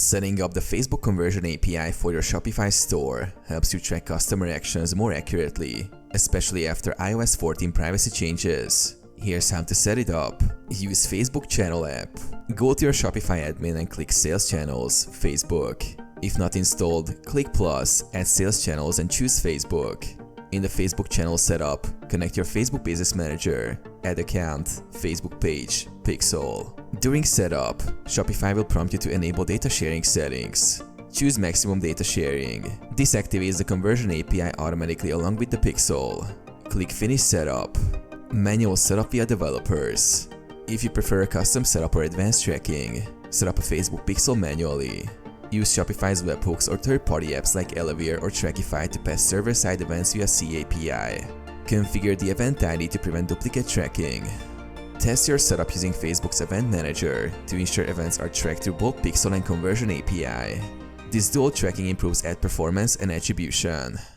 Setting up the Facebook Conversion API for your Shopify store helps you track customer actions more accurately, especially after iOS 14 privacy changes. Here's how to set it up. Use Facebook Channel app. Go to your Shopify admin and click Sales Channels, Facebook. If not installed, click plus, add Sales Channels and choose Facebook. In the Facebook channel setup, connect your Facebook Business Manager, add account, Facebook page, pixel. During setup, Shopify will prompt you to enable data sharing settings. Choose maximum data sharing. This activates the Conversion API automatically along with the pixel. Click Finish Setup. Manual setup via developers. If you prefer a custom setup or advanced tracking, set up a Facebook pixel manually. Use Shopify's webhooks or third-party apps like Elevere or Trackify to pass server-side events via CAPI. Configure the event ID to prevent duplicate tracking. Test your setup using Facebook's Event Manager to ensure events are tracked through both Pixel and Conversion API. This dual tracking improves ad performance and attribution.